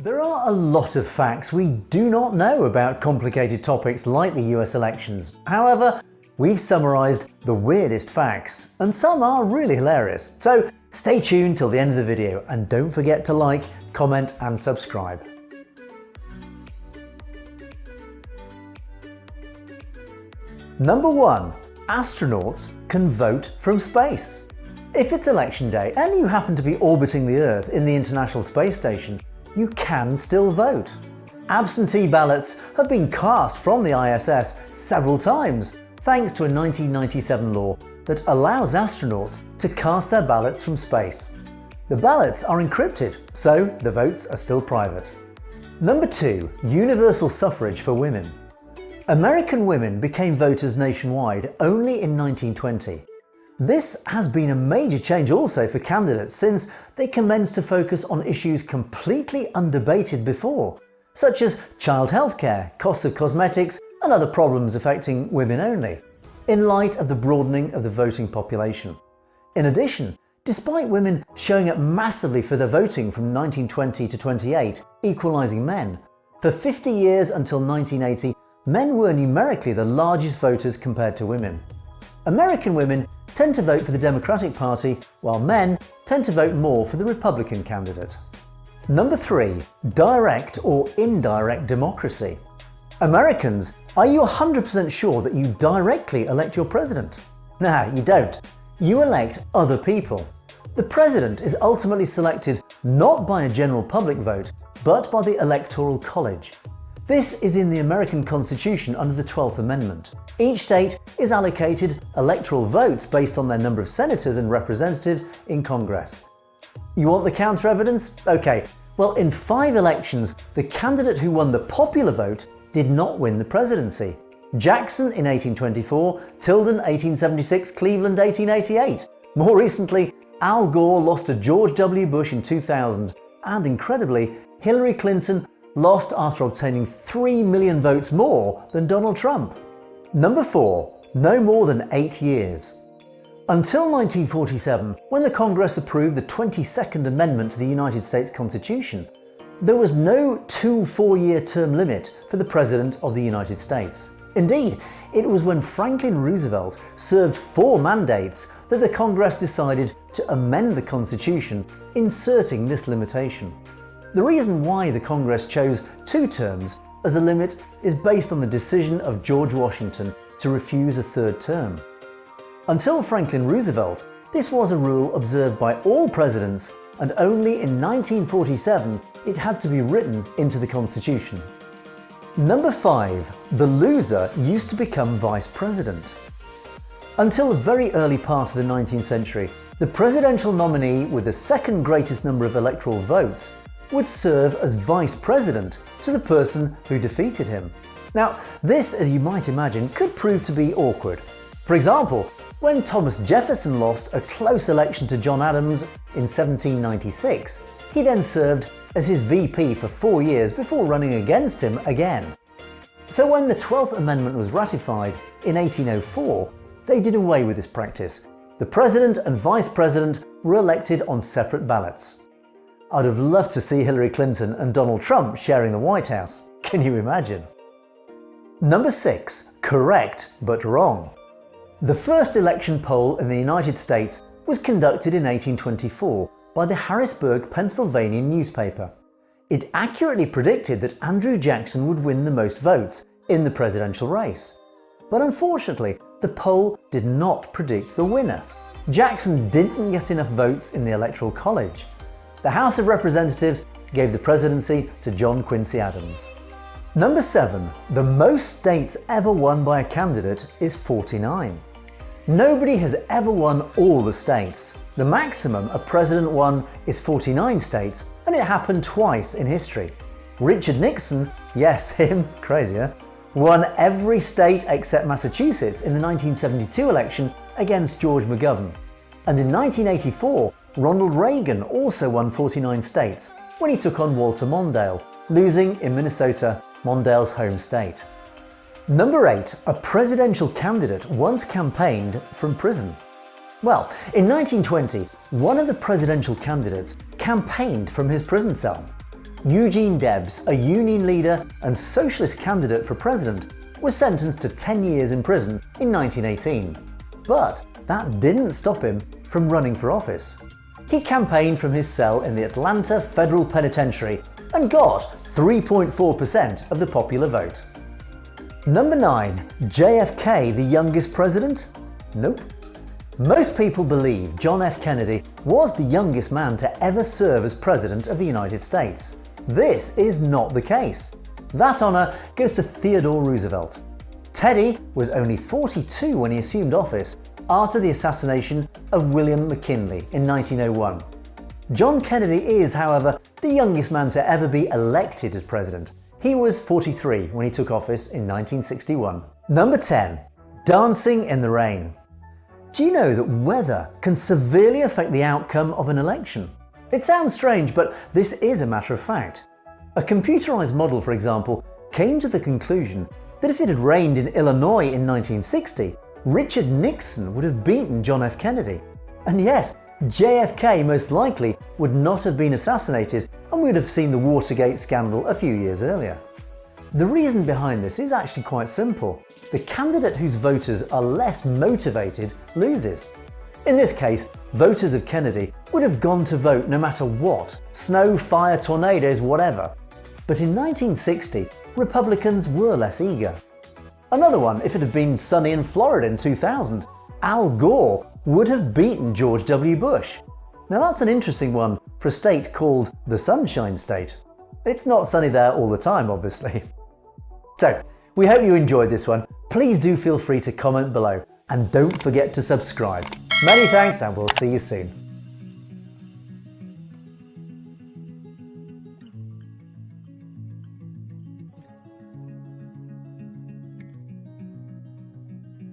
There are a lot of facts we do not know about complicated topics like the US elections. However, we've summarised the weirdest facts, and some are really hilarious. So stay tuned till the end of the video and don't forget to like, comment and subscribe. Number 1. Astronauts can vote from space. If it's election day and you happen to be orbiting the Earth in the International Space Station, you can still vote. Absentee ballots have been cast from the ISS several times, thanks to a 1997 law that allows astronauts to cast their ballots from space. The ballots are encrypted, so the votes are still private. Number 2. Universal suffrage for women. American women became voters nationwide only in 1920. This has been a major change also for candidates since they commenced to focus on issues completely undebated before, such as child healthcare, costs of cosmetics and other problems affecting women only, in light of the broadening of the voting population. In addition, despite women showing up massively for their voting from 1920 to 28, equalising men, for 50 years until 1980, men were numerically the largest voters compared to women. American women tend to vote for the Democratic Party, while men tend to vote more for the Republican candidate. Number 3. Direct or indirect democracy. Americans, are you 100% sure that you directly elect your president? Nah, you don't. You elect other people. The president is ultimately selected not by a general public vote, but by the Electoral College. This is in the American Constitution under the 12th Amendment. Each state is allocated electoral votes based on their number of senators and representatives in Congress. You want the counter evidence? Okay, well, in 5 elections, the candidate who won the popular vote did not win the presidency. Jackson in 1824, Tilden 1876, Cleveland 1888. More recently, Al Gore lost to George W. Bush in 2000, and incredibly, Hillary Clinton lost after obtaining 3 million votes more than Donald Trump. Number 4. No more than 8 years. Until 1947, when the Congress approved the 22nd Amendment to the United States Constitution, there was no 2 4-year term limit for the President of the United States. Indeed, it was when Franklin Roosevelt served 4 mandates that the Congress decided to amend the Constitution, inserting this limitation. The reason why the Congress chose 2 terms as a limit is based on the decision of George Washington to refuse a 3rd term. Until Franklin Roosevelt, this was a rule observed by all presidents, and only in 1947 it had to be written into the Constitution. Number 5. The loser used to become vice president. Until the very early part of the 19th century, the presidential nominee with the 2nd greatest number of electoral votes would serve as vice president to the person who defeated him. Now, this, as you might imagine, could prove to be awkward. For example, when Thomas Jefferson lost a close election to John Adams in 1796, he then served as his VP for 4 years before running against him again. So when the 12th Amendment was ratified in 1804, they did away with this practice. The president and vice president were elected on separate ballots. I'd have loved to see Hillary Clinton and Donald Trump sharing the White House. Can you imagine? Number 6. Correct but wrong. The first election poll in the United States was conducted in 1824 by the Harrisburg, Pennsylvania newspaper. It accurately predicted that Andrew Jackson would win the most votes in the presidential race. But unfortunately, the poll did not predict the winner. Jackson didn't get enough votes in the Electoral College. The House of Representatives gave the presidency to John Quincy Adams. Number 7. The most states ever won by a candidate is 49. Nobody has ever won all the states. The maximum a president won is 49 states, and it happened twice in history. Richard Nixon, yes him, crazier, won every state except Massachusetts in the 1972 election against George McGovern. And in 1984, Ronald Reagan also won 49 states when he took on Walter Mondale, losing in Minnesota, Mondale's home state. Number 8. A presidential candidate once campaigned from prison. Well, in 1920, one of the presidential candidates campaigned from his prison cell. Eugene Debs, a union leader and socialist candidate for president, was sentenced to 10 years in prison in 1918. But that didn't stop him from running for office. He campaigned from his cell in the Atlanta Federal Penitentiary and got 3.4% of the popular vote. Number 9. JFK the youngest president? Nope. Most people believe John F. Kennedy was the youngest man to ever serve as President of the United States. This is not the case. That honour goes to Theodore Roosevelt. Teddy was only 42 when he assumed office after the assassination of William McKinley in 1901. John Kennedy is, however, the youngest man to ever be elected as president. He was 43 when he took office in 1961. Number 10. Dancing in the rain. Do you know that weather can severely affect the outcome of an election? It sounds strange, but this is a matter of fact. A computerized model, for example, came to the conclusion that if it had rained in Illinois in 1960, Richard Nixon would have beaten John F. Kennedy. And yes, JFK most likely would not have been assassinated, and we would have seen the Watergate scandal a few years earlier. The reason behind this is actually quite simple. The candidate whose voters are less motivated loses. In this case, voters of Kennedy would have gone to vote no matter what, snow, fire, tornadoes, whatever. But in 1960, Republicans were less eager. Another one, if it had been sunny in Florida in 2000, Al Gore would have beaten George W. Bush. Now that's an interesting one for a state called the Sunshine State. It's not sunny there all the time, obviously. So, we hope you enjoyed this one. Please do feel free to comment below and don't forget to subscribe. Many thanks and we'll see you soon.